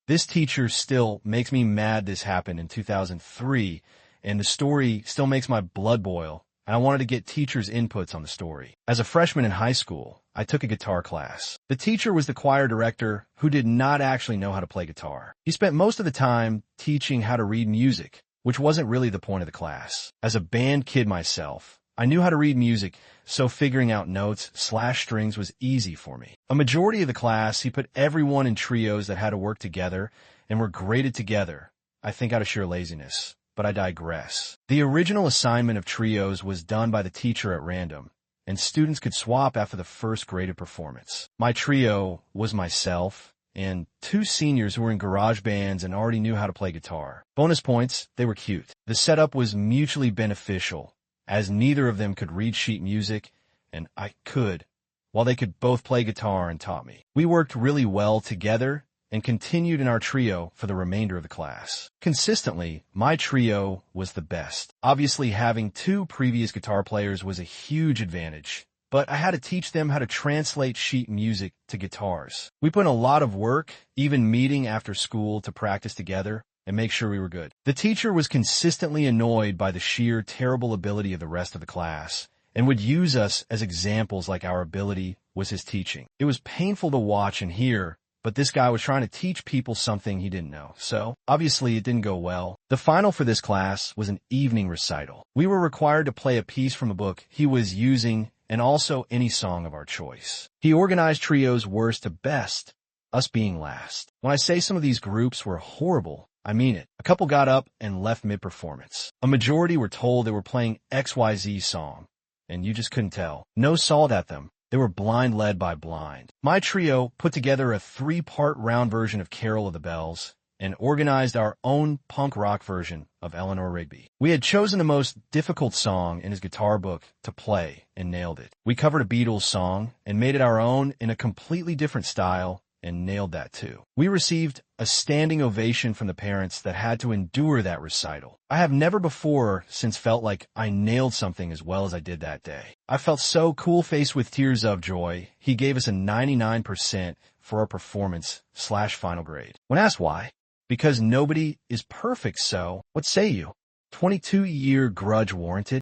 This teacher still makes me mad. This happened in 2003, and the story still makes my blood boil, and I wanted to get teachers' inputs on the story. As a freshman in high school, I took a guitar class. The teacher was the choir director who did not actually know how to play guitar. He spent most of the time teaching how to read music, which wasn't really the point of the class. As a band kid myself, I knew how to read music, so figuring out notes/strings was easy for me. A majority of the class, he put everyone in trios that had to work together and were graded together, I think out of sheer laziness. But I digress. The original assignment of trios was done by the teacher at random, and students could swap after the first graded performance. My trio was myself and two seniors who were in garage bands and already knew how to play guitar. Bonus points, they were cute. The setup was mutually beneficial, as neither of them could read sheet music, and I could, while they could both play guitar and taught me. We worked really well together and continued in our trio for the remainder of the class. Consistently, my trio was the best. Obviously, having two previous guitar players was a huge advantage, but I had to teach them how to translate sheet music to guitars. We put in a lot of work, even meeting after school to practice together and make sure we were good. The teacher was consistently annoyed by the sheer terrible ability of the rest of the class and would use us as examples like our ability was his teaching. It was painful to watch and hear, but this guy was trying to teach people something he didn't know. So, obviously, it didn't go well. The final for this class was an evening recital. We were required to play a piece from a book he was using and also any song of our choice. He organized trios worst to best, us being last. When I say some of these groups were horrible, I mean it. A couple got up and left mid-performance. A majority were told they were playing XYZ song, and you just couldn't tell. No salt at them. They were blind led by blind. My trio put together a 3-part round version of Carol of the Bells and organized our own punk rock version of Eleanor Rigby. We had chosen the most difficult song in his guitar book to play and nailed it. We covered a Beatles song and made it our own in a completely different style and nailed that too. We received a standing ovation from the parents that had to endure that recital. I have never before since felt like I nailed something as well as I did that day. I felt so cool-faced with tears of joy. He gave us a 99% for our performance/final grade. When asked why, because nobody is perfect, so what say you? 22-year grudge warranted?